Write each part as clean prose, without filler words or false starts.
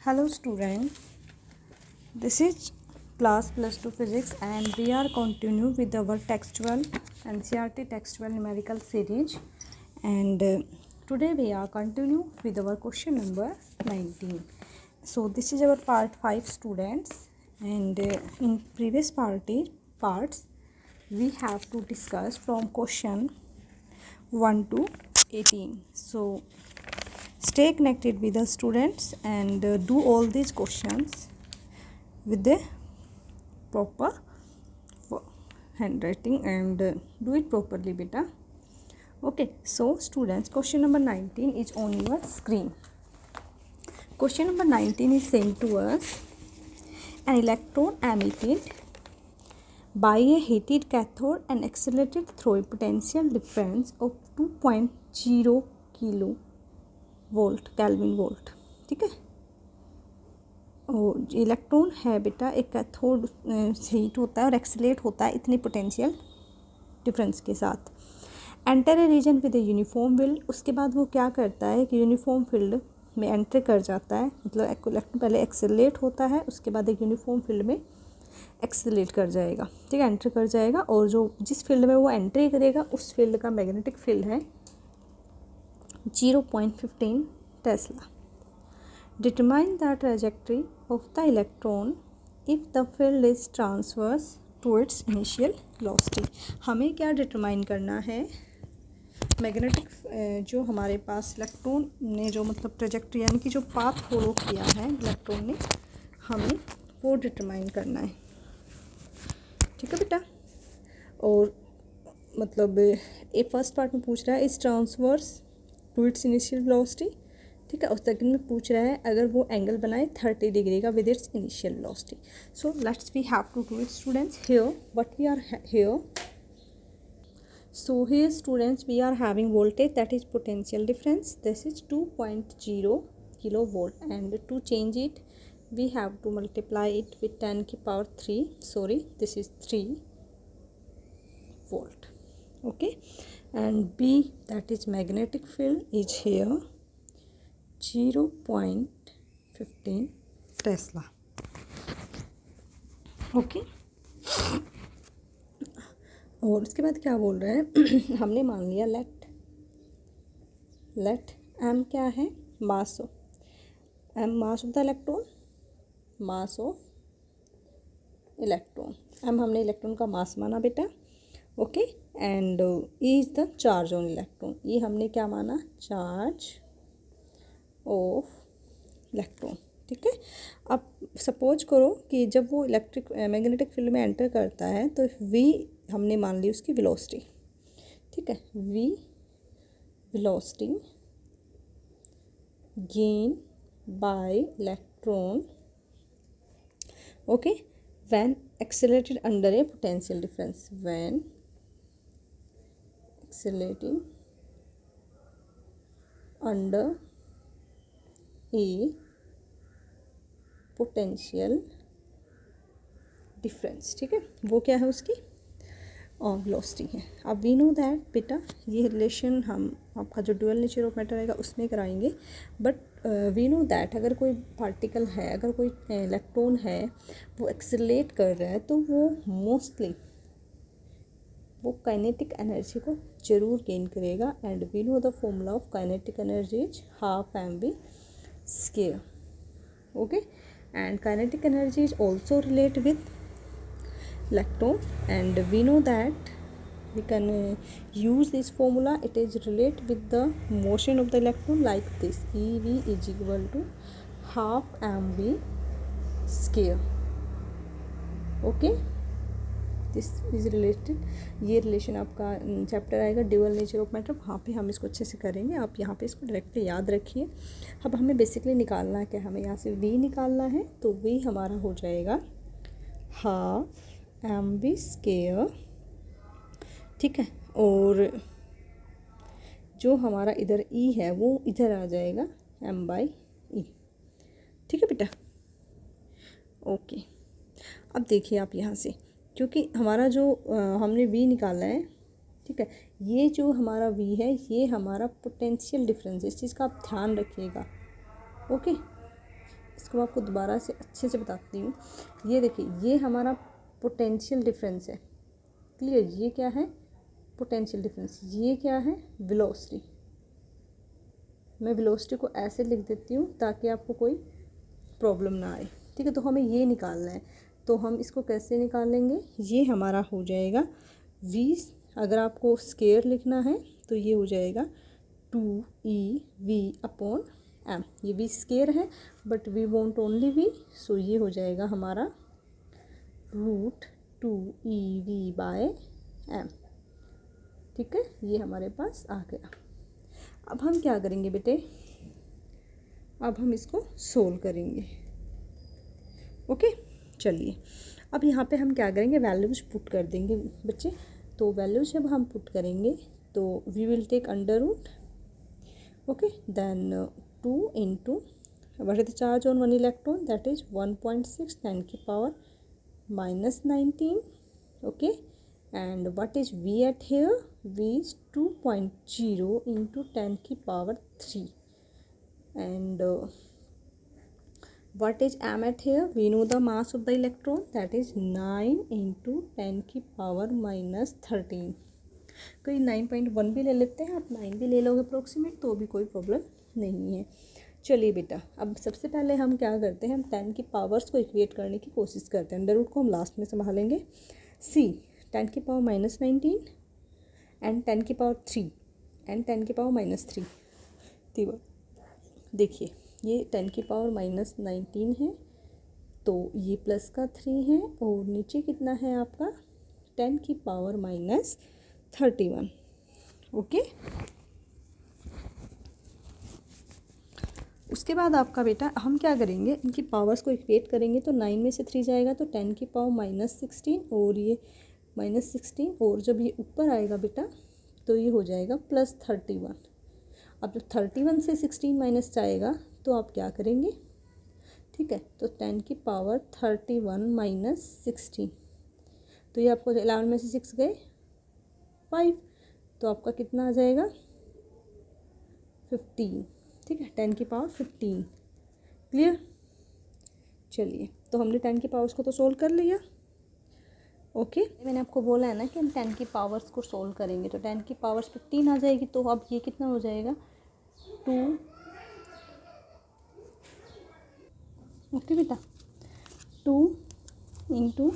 Hello student, this is class plus 2 physics and we are continue with our textual NCERT textual numerical series and today we are continue with our question number 19. So this is our part 5 students and in previous parts we have to discuss from question 1 to 18. So stay connected with the students and do all these questions with the proper handwriting and do it properly beta. Okay, so students, question number 19 is on your screen. Question number 19 is saying to us, an electron emitted by a heated cathode and accelerated through a potential difference of 2.0 kilo volt kelvin volt. ठीक है, और electron है बेटा एक cathode heat होता है और accelerate होता है इतनी पोटेंशियल डिफरेंस के साथ. Enter a region with a uniform field. उसके बाद वो क्या करता है कि यूनिफॉर्म फील्ड में एंटर कर जाता है, मतलब इलेक्ट्रॉन पहले एक्सीलरेट होता है उसके बाद एक यूनिफॉर्म फील्ड में एक्सीलरेट कर जाएगा. ठीक है, एंटर कर जाएगा और जो जिस फील्ड में वो एंट्री करेगा उस फील्ड का मैग्नेटिक फील्ड है 0.15 Tesla. Determine the trajectory of the electron if the field is transverse to its initial velocity. हमें क्या डिटरमाइन करना है, मैग्नेटिक जो हमारे पास इलेक्ट्रॉन ने जो मतलब ट्रेजेक्ट्री यानी कि जो पाथ फॉलो किया है इलेक्ट्रॉन ने, हमें वो डिटरमाइन करना है. ठीक है बेटा, और मतलब ये फर्स्ट पार्ट में पूछ रहा है इस transverse to its initial velocity. ठीक है, और सेकंड में पूछ रहा है अगर वो एंगल बनाए 30 डिग्री का with its initial velocity. So let's we have to do it students. Here what we are here, so here students we are having voltage that is potential difference. This is 2.0 kilo volt and to change it we have to multiply it with 10 की power 3. Sorry, this is 3 volt. Okay, and B, that is magnetic field, is here 0.15 Tesla. Okay, और उसके बाद क्या बोल रहे हैं हमने मान लिया लेट m क्या है, mass of m, mass of the electron, mass of electron. m हमने इलेक्ट्रॉन का मास माना बेटा. Okay, and E is the charge on electron. ये हमने क्या माना, चार्ज ऑफ इलेक्ट्रॉन. ठीक है, अब सपोज करो कि जब वो इलेक्ट्रिक मैग्नेटिक फील्ड में एंटर करता है तो V हमने मान ली उसकी वेलोसिटी. ठीक है, V velocity gain by electron. Okay, when accelerated under A potential difference, when accelerating under a potential difference. ठीक है, वो क्या है उसकी वेलोसिटी है. अब वी नो दैट बेटा, ये रिलेशन हम आपका जो ड्यूअल नेचर ऑफ मैटर रहेगा उसमें कराएंगे. बट वी नो दैट अगर कोई पार्टिकल है, अगर कोई इलेक्ट्रॉन है वो एक्सीलरेट कर रहा है तो वो मोस्टली वो काइनेटिक एनर्जी को जरूर गेन करेगा. And we know the formula of kinetic energy is half mv square. Okay, and kinetic energy is also relate with electron and we know that we can use this formula. It is relate with the motion of the electron like this, ev is equal to half mv square. okay, this is related. ये relation आपका chapter आएगा dual nature of matter, वहाँ पे हम इसको अच्छे से करेंगे. आप यहाँ पे इसको डायरेक्टली याद रखिए. अब हमें बेसिकली निकालना है क्या, हमें यहाँ से V निकालना है. तो V हमारा हो जाएगा हाफ mv स्क्वायर. ठीक है, और जो हमारा इधर E है वो इधर आ जाएगा m/e. ठीक है बेटा. ओके, अब देखिए आप यहाँ से, क्योंकि हमारा जो हमने V निकाला है, ठीक है, ये जो हमारा V है ये हमारा पोटेंशियल डिफरेंस है. इस चीज़ का आप ध्यान रखिएगा. ओके, इसको आपको दोबारा से अच्छे से बताती हूँ। ये देखिए, ये हमारा पोटेंशियल डिफरेंस है। क्लियर? ये क्या है? Potential difference. ये क्या है? वेलोसिटी। मैं वेलोसिटी को ऐसे लिख देती हूँ ताकि आपको कोई प्रॉब्लम ना आए। ठीक है, तो हमें ये निकालना है, तो हम इसको कैसे निकालेंगे? ये हमारा हो जाएगा v, अगर आपको स्केयर लिखना है तो ये हो जाएगा 2EV/m। ये v स्केयर है but we want only v, so ये हो जाएगा हमारा √2EV/m। ठीक है, ये हमारे पास आ गया। अब हम क्या करेंगे बेटे? अब हम इसको सोल्व करेंगे। ओके, चलिए अब यहाँ पे हम क्या करेंगे? वैल्यूज पुट कर देंगे बच्चे। तो वैल्यूज जब हम पुट करेंगे तो we will take under root. Okay, then 2 into what is the charge on 1 electron? That is 1.6 10⁻⁻19। Okay, and what is v at here? V is 2.0 into 10⁻3. And what is m at here? We know the mass of the electron, that is 9 into 10⁻13। कोई 9.1 भी ले लेते हैं, आप 9 भी ले लोगे approximate तो भी कोई प्रॉब्लम नहीं है। चलिए बेटा, अब सबसे पहले हम क्या करते हैं? हम 10 की पावर्स को इक्वेट करने की कोशिश करते हैं। अंडर रूट को हम लास्ट में संभालेंगे। सी 10⁻⁻19 एंड 10⁻3 एंड 10⁻⁻3। देखिए, ये 10⁻⁻19 है, तो ये प्लस का 3 है, और नीचे कितना है आपका? 10⁻31। ओके, उसके बाद आपका बेटा हम क्या करेंगे? इनकी पावर्स को इक्वेट करेंगे तो 9 में से 3 जाएगा तो 10⁻⁻16, और ये -16, और जब ये ऊपर आएगा बेटा तो ये हो जाएगा +31। अब जब 31 से 16 माइनस जाएगा तो आप क्या करेंगे? ठीक है, तो 10⁻31 - 16, तो ये आपको 11 में से 6 गए 5, तो आपका कितना आ जाएगा? 15। ठीक है, 10⁻15। क्लियर? चलिए, तो हमने 10 की पावर्स को तो सोल्व कर लिया। ओके, मैंने आपको बोला है ना कि हम 10 की पावर्स को सोल्व करेंगे, तो 10 की पावर्स 15 आ जाएगी। तो अब ये कितना हो जाएगा? 2। ओके बेटा, 2 इंटू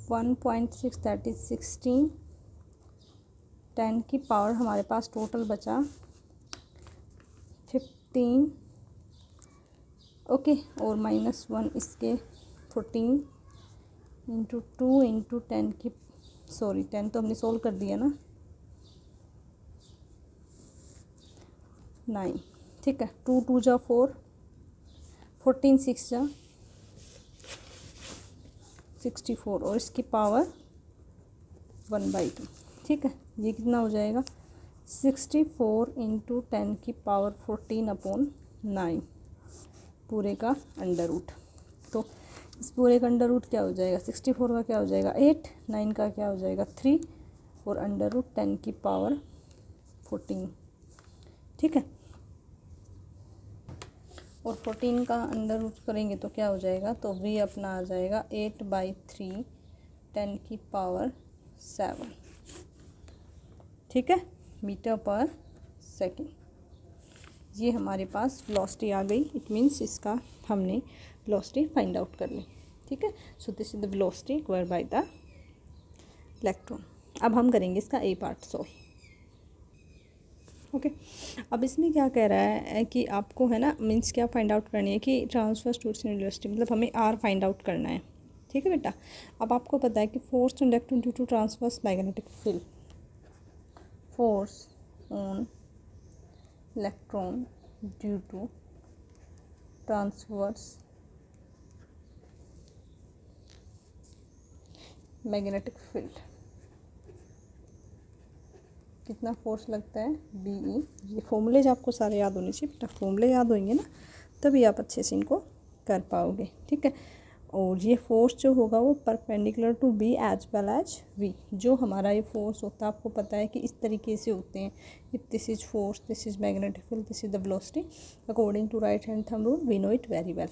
1.6 दैट इज 16। 10 की पावर हमारे पास टोटल बचा 15। ओके, और -1 इसके 14 इंटू 2 इंटू 10 की 10 तो हमने सोल्व कर दिया ना, 9। ठीक है, 2 2 जा 4, 14 6 जा 64, और इसकी पावर 1/2। ठीक है, ये कितना हो जाएगा? 64 इंटू 10 की पावर 14/9 पूरे का अंडर रूट। तो इस पूरे का अंडर रूट क्या हो जाएगा? 64 का क्या हो जाएगा? 8, 9 का क्या हो जाएगा? 3, और अंडर रूट 10 की पावर 14। ठीक है, और 14 का अंडर रूट करेंगे तो क्या हो जाएगा? तो v अपना आ जाएगा 8/3 10 की पावर 7। ठीक है, मीटर पर सेकेंड। ये हमारे पास वेलोसिटी आ गई। इट मीन्स इसका हमने वेलोसिटी फाइंड आउट कर ली। ठीक है, so this is the velocity required by the electron. अब हम करेंगे इसका ए पार्ट सॉल्व। ओके, अब इसमें क्या कह रहा है कि आपको है ना, मीन्स क्या फाइंड आउट करनी है कि ट्रांसफर टूर्स इन वेलोसिटी, मतलब हमें आर फाइंड आउट करना है। ठीक है बेटा, अब आपको पता है कि force on electron due to transverse magnetic field, force on electron due to transverse magnetic field, कितना फोर्स लगता है? BE। ये फॉर्मूलेज आपको सारे याद होने चाहिए बेटा, फॉर्मूले याद होंगे ना तभी आप अच्छे से इनको कर पाओगे। ठीक है, और ये फोर्स जो होगा वो perpendicular to B as well as V. जो हमारा ये फोर्स होता है आपको पता है कि इस तरीके से होते हैं, if this is force, this is magnetic field, this is the velocity according to right hand thumb rule, we know it very well.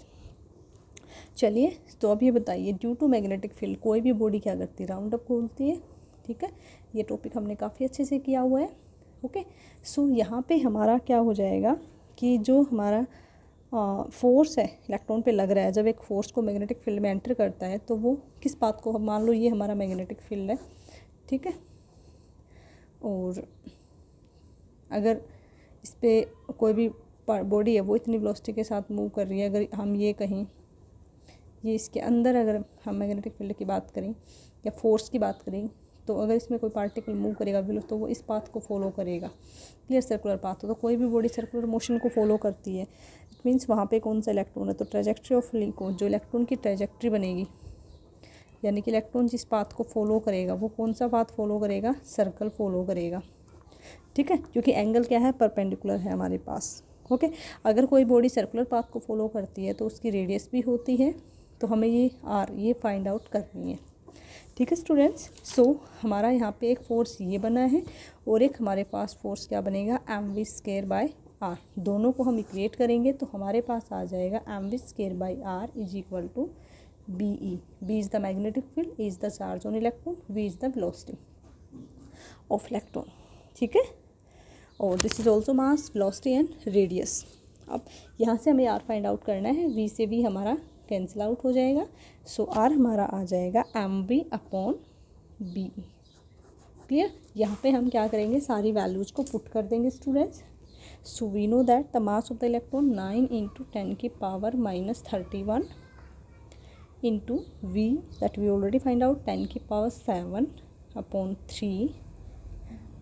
चलिए, तो अब ये बताइए, ड्यू टू मैग्नेटिक फील्ड कोई भी बॉडी क्या करती है, राउंड अप घूमती है। ठीक है, ये टॉपिक हमने काफ़ी अच्छे से किया हुआ है। ओके, सो यहाँ पे हमारा क्या हो जाएगा कि जो हमारा फोर्स है इलेक्ट्रॉन पे लग रहा है, जब एक फोर्स को मैग्नेटिक फील्ड में एंटर करता है तो वो किस बात को, मान लो ये हमारा मैग्नेटिक फील्ड है, ठीक है, और अगर इस पर कोई भी बॉडी है वो इतनी वेलोसिटी के साथ मूव कर रही है, अगर हम ये कहीं ये इसके अंदर अगर हम मैग्नेटिक फील्ड की बात करें या फोर्स की बात करें, तो अगर इसमें कोई पार्टिकल मूव करेगा तो वो इस पाथ को फॉलो करेगा। क्लियर, सर्कुलर पाथ हो तो कोई भी बॉडी सर्कुलर मोशन को फॉलो करती है। इट मीन्स वहाँ पे कौन सा इलेक्ट्रॉन है, तो ट्रेजेक्ट्री ऑफ लिंक, जो इलेक्ट्रॉन की ट्रेजेक्ट्री बनेगी, यानी कि इलेक्ट्रॉन जिस पाथ को फॉलो करेगा वो कौन सा पाथ फॉलो करेगा, सर्कल फॉलो करेगा। ठीक है, क्योंकि एंगल क्या है, परपेंडिकुलर है हमारे पास। ओके, अगर कोई बॉडी सर्कुलर पाथ को फॉलो करती है तो उसकी रेडियस भी होती है, तो हमें ये आर ये फाइंड आउट करनी है। ठीक है स्टूडेंट्स, सो हमारा यहाँ पे एक फोर्स ये बना है और एक हमारे पास फोर्स क्या बनेगा, M V square by R. दोनों को हम इक्वेट करेंगे तो हमारे पास आ जाएगा M V square by R is equal to B E. B is the magnetic field, is the charge on electron, V is the velocity of electron. ठीक है, और this is also mass, velocity and radius. अब यहाँ से हमें are find out करना है, we से भी हमारा कैंसिल आउट हो जाएगा, सो आर हमारा आ जाएगा M V upon B. Clear, यहाँ पे हम क्या करेंगे, सारी वैल्यूज को पुट कर देंगे students. So we know that the mass of the electron 9 into 10 की power minus 31 into V that we already find out 10 की power 7 upon 3।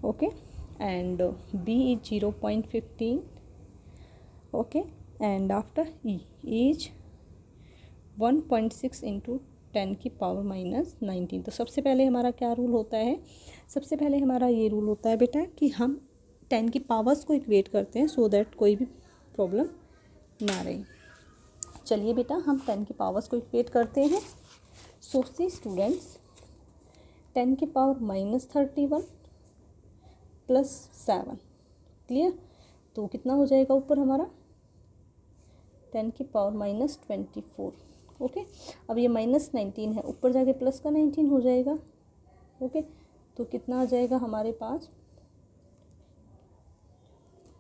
Okay, and b is 0.15. okay, and after e is 1.6 into 10 की power minus 19। तो सबसे पहले हमारा क्या rule होता है, सबसे पहले हमारा ये रूल होता है बेटा कि हम 10 की पावर्स को इक्वेट करते हैं सो दैट कोई भी प्रॉब्लम ना रहे। चलिए बेटा, हम 10 की पावर्स को इक्वेट करते हैं। सो सी स्टूडेंट्स, 10 की पावर माइनस 31 प्लस 7। क्लियर, तो कितना हो जाएगा ऊपर हमारा, 10 की पावर माइनस 24। ओके, अब ये माइनस 19 है, ऊपर जाके प्लस का 19 हो जाएगा। ओके, तो कितना आ जाएगा हमारे पास,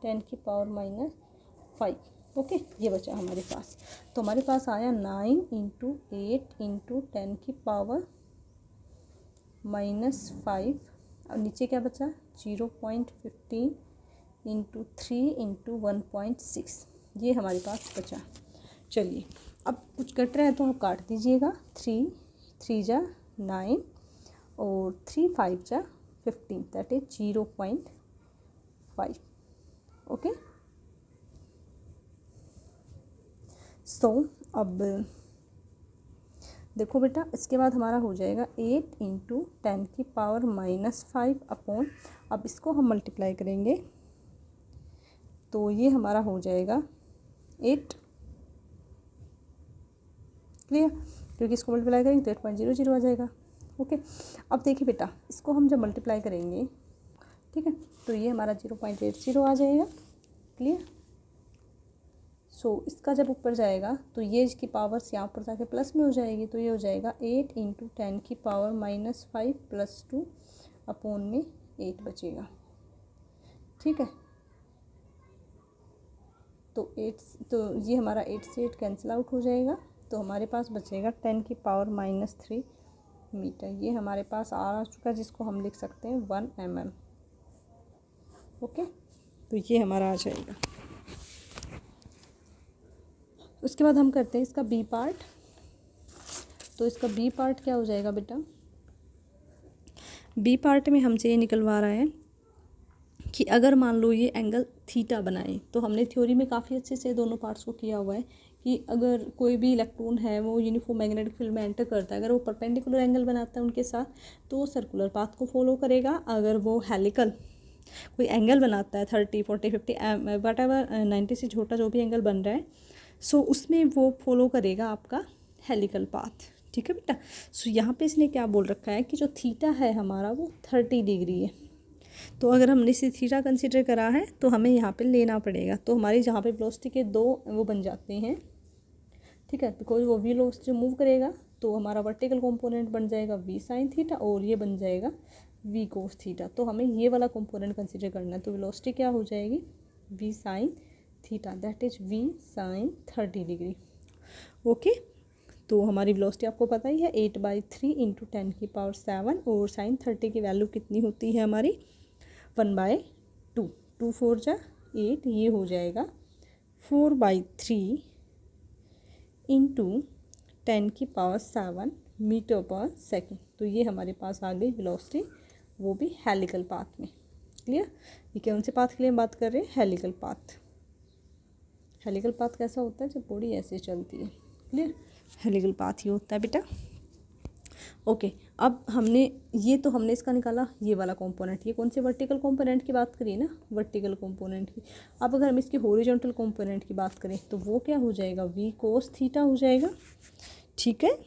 10 की पावर माइनस 5। ओके, ये बचा हमारे पास। तो हमारे पास आया 9 इंटू 8 इंटू 10 की पावर माइनस 5। और नीचे क्या बचा, 0.15 इंटू 3 इंटू 1.6, ये हमारे पास बचा। चलिए, अब कुछ कट रहा है तो आप काट दीजिएगा। 3 3 जा 9 और 3 5 जा 15, दैट इज 0.5। ओके, सो अब देखो बेटा, इसके बाद हमारा हो जाएगा 8 इंटू 10 की पावर माइनस 5 अपॉन, अब इसको हम मल्टीप्लाई करेंगे तो ये हमारा हो जाएगा 8। क्लियर, क्योंकि इसको मल्टीप्लाई करेंगे तो 8.00 आ जाएगा। ओके, अब देखिए बेटा, इसको हम जब मल्टीप्लाई करेंगे, ठीक है, तो ये हमारा 0.80 आ जाएगा। क्लियर, सो इसका जब ऊपर जाएगा तो ये इसकी पावर्स यहाँ पर जाके प्लस में हो जाएगी, तो ये हो जाएगा 8 इंटू 10 की पावर माइनस 5 प्लस 2 अपॉन में 8 बचेगा। ठीक है, तो 8, तो ये हमारा 8 से 8 कैंसिल आउट हो जाएगा, तो हमारे पास बचेगा 10 की पावर माइनस 3 मीटर। ये हमारे पास आ चुका है, जिसको हम लिख सकते हैं 1 mm। ओके, तो ये हमारा आ जाएगा। उसके बाद हम करते हैं इसका बी पार्ट। तो इसका बी पार्ट क्या हो जाएगा बेटा, बी पार्ट में हमसे ये निकलवा रहा है कि अगर मान लो ये एंगल थीटा बनाए, तो हमने थ्योरी में काफ़ी अच्छे से दोनों पार्ट्स को किया हुआ है कि अगर कोई भी इलेक्ट्रॉन है वो यूनिफॉर्म मैग्नेटिक फील्ड में एंटर करता है, अगर वो परपेंडिकुलर एंगल बनाता है उनके साथ तो वो सर्कुलर पाथ को फॉलो करेगा। अगर वो हेलिकल कोई एंगल बनाता है 30 40 50 वट एवर 90 से छोटा जो भी एंगल बन रहा है, सो उसमें वो फॉलो करेगा आपका हेलिकल पाथ। ठीक है बेटा। सो यहाँ पे इसने क्या बोल रखा है कि जो थीटा है हमारा वो 30 डिग्री है। तो अगर हमने इसे थीटा कंसिडर करा है तो हमें यहाँ पे लेना पड़ेगा। तो हमारी जहाँ पे वेलोसिटी के दो वो बन जाते हैं, ठीक है, बिकॉज वो वेलोसिटी जो मूव करेगा तो हमारा वर्टिकल कंपोनेंट बन जाएगा v साइन थीटा और ये बन जाएगा v कोस थीटा। तो हमें ये वाला कंपोनेंट कंसिडर करना है। तो वेलोसिटी क्या हो जाएगी v sine theta, that is v sine 30 degree. Okay, तो हमारी वेलोसिटी आपको पता ही है 8/3 इंटू 10⁻7 और साइन 30 की वैल्यू कितनी होती है हमारी 1/2। 2 4 जा 8, ये हो जाएगा 4/3 इंटू 10⁻7 मीटर पर सेकेंड। तो ये हमारे पास आ गई वेलोसिटी, वो भी हेलिकल पाथ में। क्लियर। ये कौन से पाथ के लिए हम बात कर रहे हैं, हेलिकल पाथ। हेलिकल पाथ कैसा होता है जब बॉडी ऐसे चलती है। क्लियर, हेलिकल पाथ ये होता है बेटा। ओके, अब हमने ये तो हमने इसका निकाला ये वाला कंपोनेंट। ये कौन से वर्टिकल कंपोनेंट की बात करिए ना, वर्टिकल कंपोनेंट की। अब अगर हम इसकी हॉरिजॉन्टल कंपोनेंट की बात करें तो वो क्या हो जाएगा v कोस थीटा हो जाएगा। ठीक है,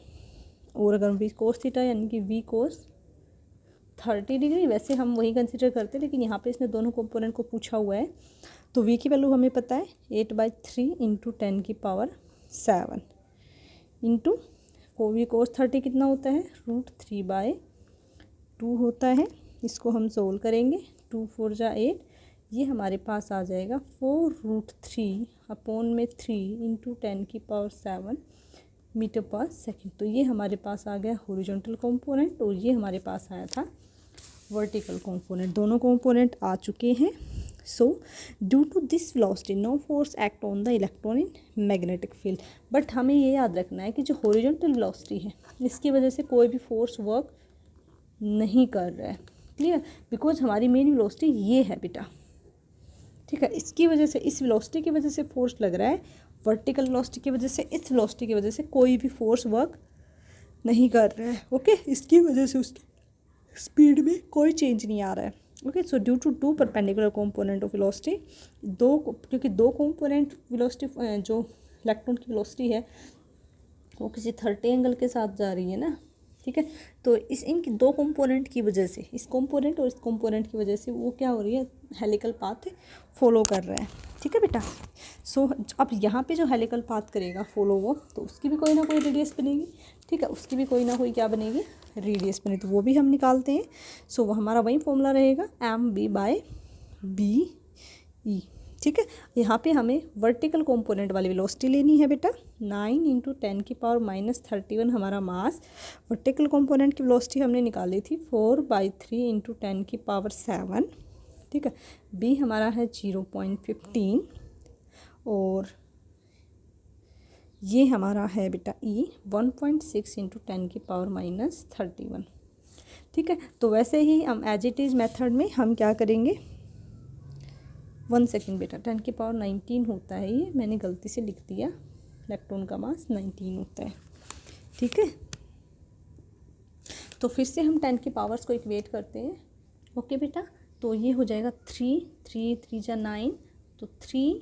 और अगर v कोस थीटा यानी कि v कोस 30 डिग्री, वैसे हम वही कंसिडर करते हैं लेकिन यहाँ पे इसने दोनों कंपोनेंट को पूछा हुआ है। तो v की वैल्यू हमें पता है 8/3 इंटू 10⁻7 इंटू v कोस 30 कितना होता है √3/2 होता है। इसको हम सोल्व करेंगे, 2 4 जा 8, ये हमारे पास आ जाएगा 4√3/3 इंटू 10⁻7 मीटर पर सेकेंड। तो ये हमारे पास आ गया हॉरिजॉन्टल कंपोनेंट और ये हमारे पास आया था वर्टिकल कंपोनेंट। दोनों कंपोनेंट आ चुके हैं। So due to this velocity no force act on the electron in magnetic field. But हमें ये याद रखना है कि जो हॉरिजॉन्टल वेलोसिटी है इसकी वजह से कोई भी फोर्स वर्क नहीं कर रहा है। क्लियर, बिकॉज हमारी मेन वेलोसिटी ये है बेटा। ठीक है, इसकी वजह से, इस वेलोसिटी की वजह से फोर्स लग रहा है। वर्टिकल वेलोसिटी की वजह से, इस वेलोसिटी की वजह से कोई भी फोर्स वर्क नहीं कर रहा है। ओके, इसकी वजह से उसकी स्पीड में कोई चेंज नहीं आ रहा है। Okay, so due to two perpendicular component of velocity, क्योंकि दो कंपोनेंट वेलोसिटी जो इलेक्ट्रॉन की वेलोसिटी है वो किसी 30 एंगल के साथ जा रही है ना। ठीक है, तो इनकी दो कंपोनेंट की वजह से, इस कंपोनेंट और इस कंपोनेंट की वजह से वो क्या हो रही है, हेलिकल पाथ फॉलो कर रहा है। ठीक है बेटा। सो अब यहाँ पे जो हेलिकल पाथ करेगा फॉलो वो, तो उसकी भी कोई ना कोई रेडियस बनेगी। ठीक है, उसकी भी कोई ना कोई क्या बनेगी, रेडियस बने, तो वो भी हम निकालते हैं। सो वो हमारा वही फॉर्मूला रहेगा mv/be। ठीक है, यहाँ पे हमें वर्टिकल कंपोनेंट वाली वेलोसिटी लेनी है बेटा। 9 इंटू 10⁻−31 हमारा मास। वर्टिकल कंपोनेंट की वेलोसिटी हमने निकाली थी 4/3 इंटू 10⁻7। ठीक है, बी हमारा है 0.15 और ये हमारा है बेटा ई 1.6 इंटू 10⁻31। ठीक है, तो वैसे ही हम एज इट इज़ मेथड में हम क्या करेंगे, 1 सेकेंड बेटा, 10⁻19 होता है, ये मैंने गलती से लिख दिया, इलेक्ट्रॉन का मास 19 होता है। ठीक है, तो फिर से हम 10 की पावर्स को इक्वेट करते हैं। ओके बेटा, तो ये हो जाएगा 3 3 3 जा 9, तो 3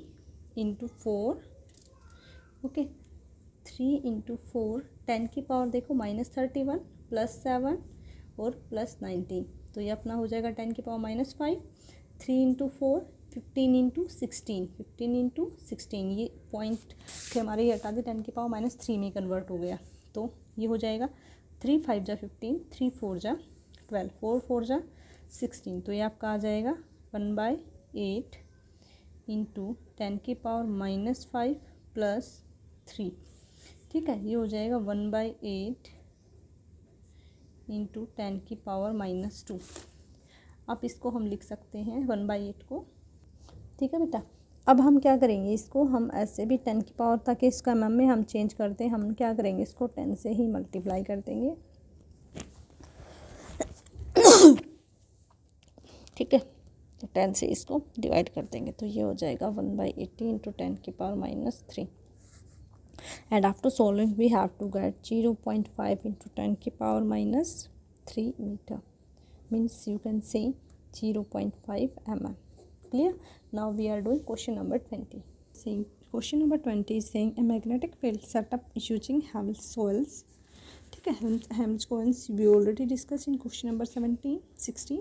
इंटू 4। ओके, 3 इंटू 4, 10 की पावर देखो -31 +7 और +19, तो ये अपना हो जाएगा 10 की पावर -5। 3 इंटू 4 15 इंटू 16, 15 इंटू 16, ये पॉइंट के हमारे ये हटा दे, 10 की पावर -3 में कन्वर्ट हो गया। तो ये हो जाएगा 3 5 जा 15, 3 4 जा 12, 4 4 जा 16, तो ये आपका आ जाएगा 1/8 इंटू 10 की पावर -5 +3। ठीक है, ये हो जाएगा 1/8 इंटू 10 की पावर -2। अब इसको हम लिख सकते हैं 1/8 को। ठीक है बेटा, अब हम क्या करेंगे, इसको हम ऐसे भी 10 की पावर तक इसका एम में हम चेंज करते हैं। हम क्या करेंगे, इसको 10 से ही मल्टीप्लाई कर देंगे। ठीक है, तो 10 से इसको डिवाइड कर देंगे, तो ये हो जाएगा 1/80 इंटू 10 की power -3। And after solving we have to get 0.5 into 10 की power -3 metre, means you can say 0.5 mm. Clear? Now we are doing question number 20. Same question number 20 is saying a magnetic field setup using Helmholtz coils. ठीक है, Helmholtz coils we already discuss in question number 16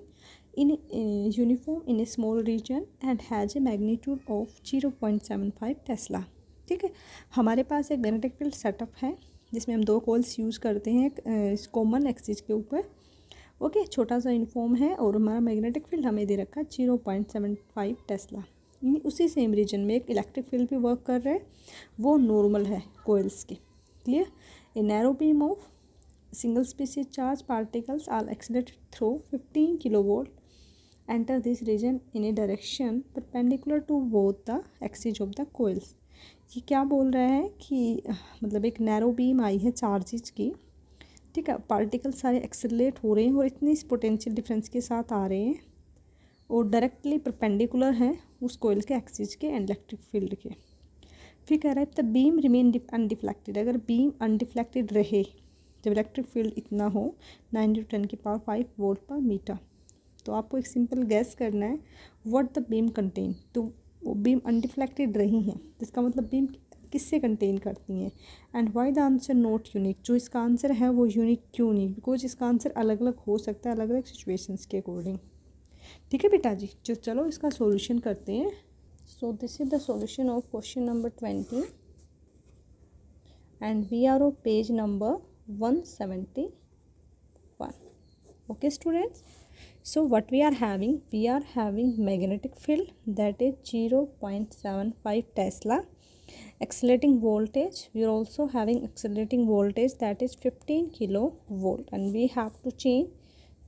in uniform in a small region and has a magnitude of 0.75 Tesla. ठीक है, हमारे पास एक magnetic field setup है जिसमें हम दो कॉइल्स यूज़ करते हैं इस कॉमन एक्सिस के ऊपर। ओके, छोटा सा यूनिफॉर्म है और हमारा मैग्नेटिक फील्ड हमें दे रखा है 0.75 टेस्ला। उसी सेम रीजन में एक इलेक्ट्रिक फील्ड भी वर्क कर रहा है, वो नॉर्मल है कोइल्स के। Clear? A narrow beam of single species charge particles are accelerated through 15 kilovolt enter this region in a direction perpendicular to both the axis of the coils. ये क्या बोल रहा है कि मतलब एक नैरो बीम आई है चार्जेस की। ठीक है, पार्टिकल सारे एक्सेलरेट हो रहे हैं और इतनी पोटेंशियल डिफरेंस के साथ आ रहे हैं और डायरेक्टली परपेंडिकुलर हैं उस कोइल के एक्सिस के इलेक्ट्रिक फील्ड के। फिर कह रहा है द बीम रिमेन अनडिफ्लेक्टेड। अगर बीम अनडिफ्लेक्टेड रहे जब इलेक्ट्रिक फील्ड इतना हो 9×10⁵ वोल्ट पर मीटर, तो आपको एक सिंपल गैस करना है व्हाट द बीम कंटेन। तो वो बीम अनडिफ्लेक्टेड रही हैं, इसका मतलब बीम किससे कंटेन करती हैं। And why the answer not unique. जो इसका आंसर है वो यूनिक क्यों नहीं? बिकॉज इसका आंसर अलग अलग हो सकता है अलग अलग सिचुएशंस के अकॉर्डिंग। ठीक है बेटा जी, जो चलो इसका सॉल्यूशन करते हैं। So this is the solution of question number 20 and we are of page number 171. Okay students, so what we are having magnetic field that is 0.75 Tesla. Accelerating voltage, we are also having accelerating voltage that is 15 kilovolt and we have to change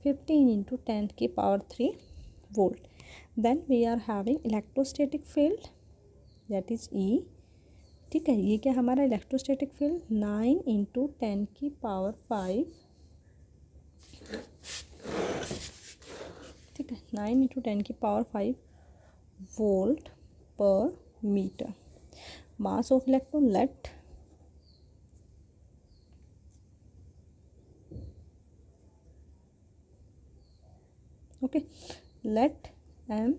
15 into 10⁻³ volt. Then we are having electrostatic field that is E. ठीक है, ये क्या हमारा electrostatic field 9×10⁵। ठीक है, 9×10⁵ volt per metre. Mass of electron let okay let M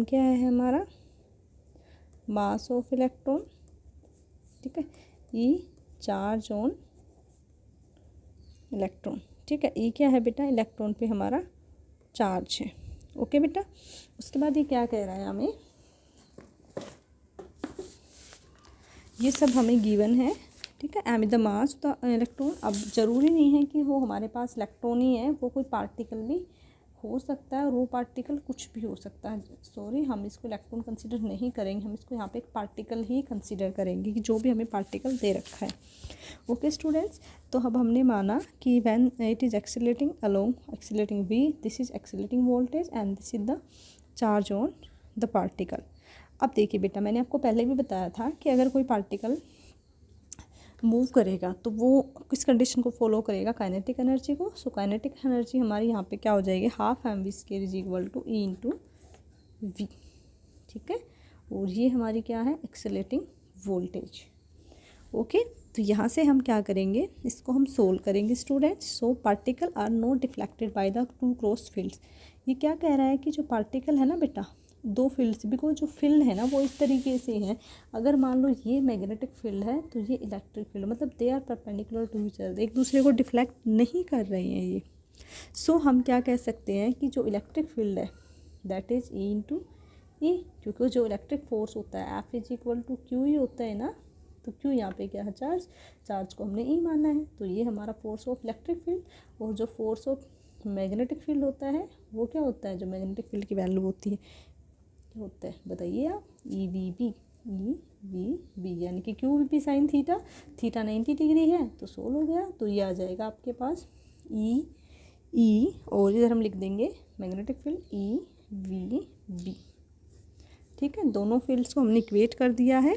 क्या है हमारा मास ऑफ इलेक्ट्रॉन। ठीक है, ई चार्ज ऑन इलेक्ट्रॉन। ठीक है, ई क्या है बेटा इलेक्ट्रॉन पे हमारा चार्ज है। ओके बेटा, उसके बाद ये क्या कह रहा है हमें, ये सब हमें गिवन है। ठीक है, M is the mass the electron. अब ज़रूरी नहीं है कि वो हमारे पास इलेक्ट्रॉन ही है, वो कोई पार्टिकल भी हो सकता है और वो पार्टिकल कुछ भी हो सकता है। सॉरी, हम इसको इलेक्ट्रॉन कंसीडर नहीं करेंगे, हम इसको यहाँ पे एक पार्टिकल ही कंसीडर करेंगे कि जो भी हमें पार्टिकल दे रखा है। ओके स्टूडेंट्स, तो अब हमने माना कि when it is accelerating along accelerating V, this is accelerating voltage and this is the charge on the particle. अब देखिए बेटा, मैंने आपको पहले भी बताया था कि अगर कोई पार्टिकल मूव करेगा तो वो किस कंडीशन को फॉलो करेगा, काइनेटिक एनर्जी को। सो काइनेटिक एनर्जी हमारी यहाँ पे क्या हो जाएगी, half mv² is equal to E into V. ठीक है, और ये हमारी क्या है एक्सेलरेटिंग वोल्टेज। ओके, तो यहाँ से हम क्या करेंगे, इसको हम सोल्व करेंगे students. So particle are not deflected by the two cross fields. ये क्या कह रहा है कि जो पार्टिकल है ना बेटा दो फील्ड्स, बिकॉज जो फील्ड है ना वो इस तरीके से है। अगर मान लो ये मैग्नेटिक फील्ड है तो ये इलेक्ट्रिक फील्ड, मतलब they are perpendicular to each other, एक दूसरे को डिफ्लेक्ट नहीं कर रहे हैं ये। सो हम क्या कह सकते हैं कि जो इलेक्ट्रिक फील्ड है that is E into E, क्योंकि जो इलेक्ट्रिक फोर्स होता है F is equal to q ही होता है ना। तो क्यू यहाँ पे क्या है चार्ज को हमने E माना है, तो ये हमारा फोर्स ऑफ इलेक्ट्रिक फील्ड। और जो फोर्स ऑफ मैग्नेटिक फील्ड होता है वो क्या होता है, जो मैग्नेटिक फील्ड की वैल्यू होती है क्या होता है बताइए आप, EVB यानी कि QVP साइन थीटा 90 डिग्री है तो सोल्व हो गया। तो ये आ जाएगा आपके पास E और इधर हम लिख देंगे मैग्नेटिक फील्ड EVB। ठीक है, दोनों फील्ड्स को हमने इक्वेट कर दिया है।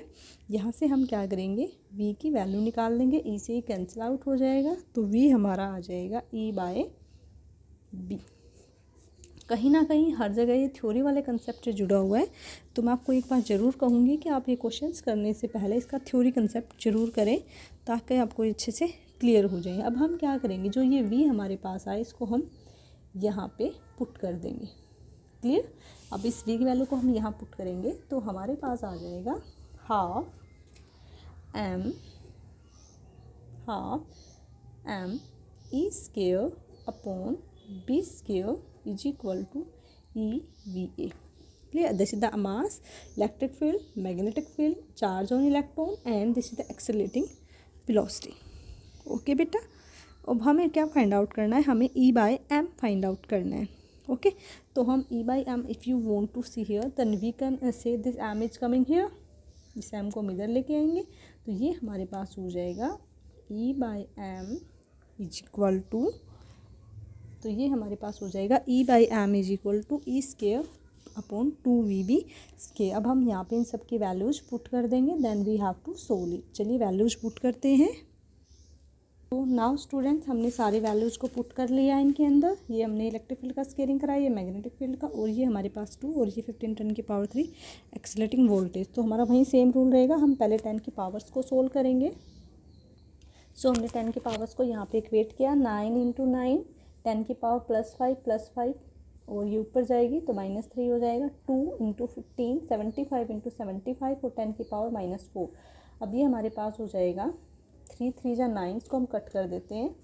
यहाँ से हम क्या करेंगे, V की वैल्यू निकाल देंगे, E से ही कैंसिल आउट हो जाएगा, तो V हमारा आ जाएगा E/B। कहीं ना कहीं हर जगह ये थ्योरी वाले कंसेप्ट से जुड़ा हुआ है, तो मैं आपको एक बार ज़रूर कहूँगी कि आप ये क्वेश्चंस करने से पहले इसका थ्योरी कंसेप्ट जरूर करें ताकि आपको अच्छे से क्लियर हो जाए। अब हम क्या करेंगे, जो ये V हमारे पास आए इसको हम यहाँ पे पुट कर देंगे। क्लियर? अब इस v की वैल्यू को हम यहाँ पुट करेंगे तो हमारे पास आ जाएगा half m e square upon b square is equal to EVA. Clear? This is the mass, electric field, magnetic field, charge on electron and this is the accelerating velocity. Okay बेटा, अब हमें क्या फाइंड आउट करना है, हमें E/m find out करना है. Okay तो हम E/m if you want to see here then we can say this m is coming here, इस m को हम इधर लेके आएंगे तो ये हमारे पास हो जाएगा E/m इज इक्वल टू, तो ये हमारे पास हो जाएगा E/m is equal to E square upon 2VB square. अब हम यहाँ पे इन सब की वैल्यूज पुट कर देंगे then we have to solve it. चलिए वैल्यूज पुट करते हैं. तो नाउ स्टूडेंट्स हमने सारे वैल्यूज़ को पुट कर लिया इनके अंदर. ये हमने इलेक्ट्रिक फील्ड का स्केलिंग करा, ये मैग्नेटिक फील्ड का, और ये हमारे पास 2 और ये 15 10 की पावर 3 एक्सेलरेटिंग वोल्टेज. तो हमारा वहीं सेम रूल रहेगा, हम पहले 10 की पावर्स को सोल्व करेंगे. सो हमने 10 की पावर्स को यहाँ पे इक्वेट किया, 9 इंटू 9, 10 की पावर +5 और ये ऊपर जाएगी तो -3 हो जाएगा. 2 इंटू 15, 75 इंटू 75 और 10 की पावर -4. अब ये हमारे पास हो जाएगा 3 3 जा 9, इसको हम कट कर देते हैं.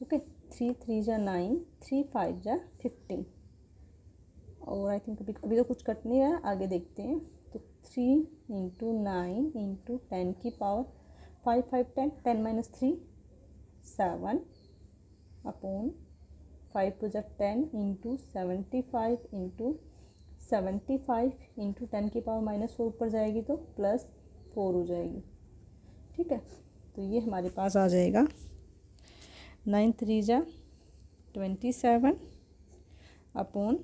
ओके 3 3 जा 9, 3 5 जा 15 और आई थिंक अभी तो कुछ कट नहीं रहा है, आगे देखते हैं. तो 3 इंटू 9 इंटू 10 की पावर 5 5 10, 10 - 3 7 अपॉन 5 2 जा 10 इंटू 75 इंटू 75 इंटू 10 की पावर -4 ऊपर जाएगी तो +4 हो जाएगी. ठीक है, तो ये हमारे पास आ जाएगा 9 3 जा 27 अपॉन,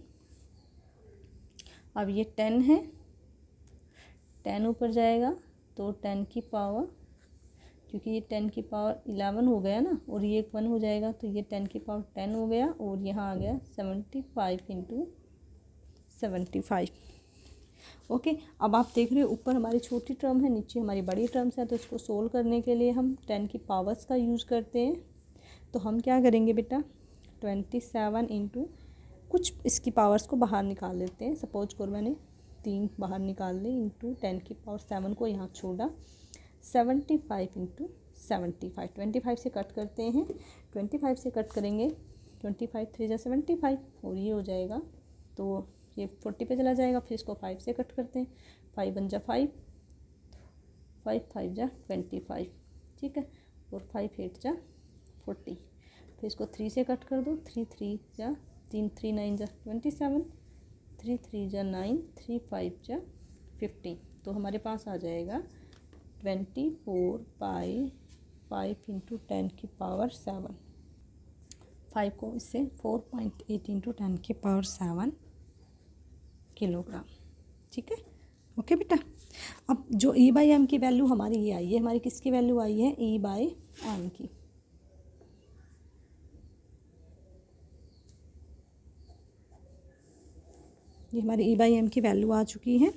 अब ये 10 है, 10 ऊपर जाएगा तो 10 की पावर, क्योंकि ये 10 की पावर 11 हो गया ना और ये 1 हो जाएगा तो ये 10 की पावर 10 हो गया और यहाँ आ गया 75 इंटू 75. ओके अब आप देख रहे हो ऊपर हमारी छोटी टर्म है, नीचे हमारी बड़ी टर्म्स है, तो इसको सोल्व करने के लिए हम 10 की पावर्स का यूज़ करते हैं. तो हम क्या करेंगे बेटा, 27 इंटू कुछ इसकी पावर्स को बाहर निकाल लेते हैं. सपोज करो मैंने 3 बाहर निकाल ली इंटू 10 की पावर 7 को यहाँ छोड़ा, 75 इंटू 75, 25 से कट करते हैं, 25 से कट करेंगे, 25 3 जा 75 और ये हो जाएगा तो ये 40 पे चला जाएगा. फिर इसको 5 से कट करते हैं, 5 1 जा 5, 5 5 जा 25. ठीक है, और 5 8 जा 40. फिर इसको 3 से कट कर दो, 3 3 जा 3 3 9 जा 27, 3 3 जा 9, 3 5 जा 15. तो हमारे पास आ जाएगा 24/5 इंटू 10 की पावर 7. 5 को इससे 4.8 इंटू 10 की पावर 7 किलोग्राम. ठीक है, ओके बेटा. अब जो E/m की वैल्यू हमारी ये आई है, हमारी किसकी वैल्यू आई है, E/m की. ये हमारी E/m की वैल्यू आ चुकी है.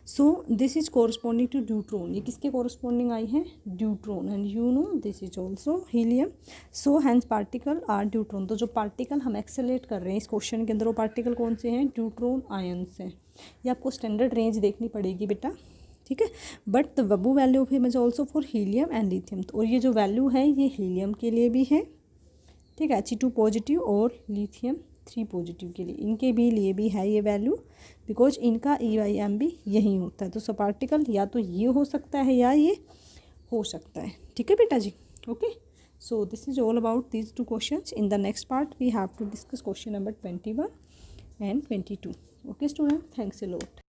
So this is corresponding to deuteron. ये किसके कोरस्पॉन्डिंग आई है, deuteron. And you know this is also helium. So hence particle are deuteron. तो जो पार्टिकल हम एक्सेलरेट कर रहे हैं इस क्वेश्चन के अंदर, वो पार्टिकल कौन से हैं, ड्यूट्रॉन आयन्स हैं. ये आपको स्टैंडर्ड रेंज देखनी पड़ेगी बेटा. ठीक है, बट द वबू value of him is also for helium and lithium. और ये जो वैल्यू है ये हीलियम के लिए भी है. ठीक है, He2 पॉजिटिव और लिथियम 3 पॉजिटिव के लिए, इनके भी लिए भी है ये वैल्यू, बिकॉज इनका E/m भी यही होता है. तो सब पार्टिकल या तो ये हो सकता है या ये हो सकता है. ठीक है बेटा जी. Okay, so this is all about these 2 questions. In the next part we have to discuss question number 21 and 22. Okay student, thanks a lot.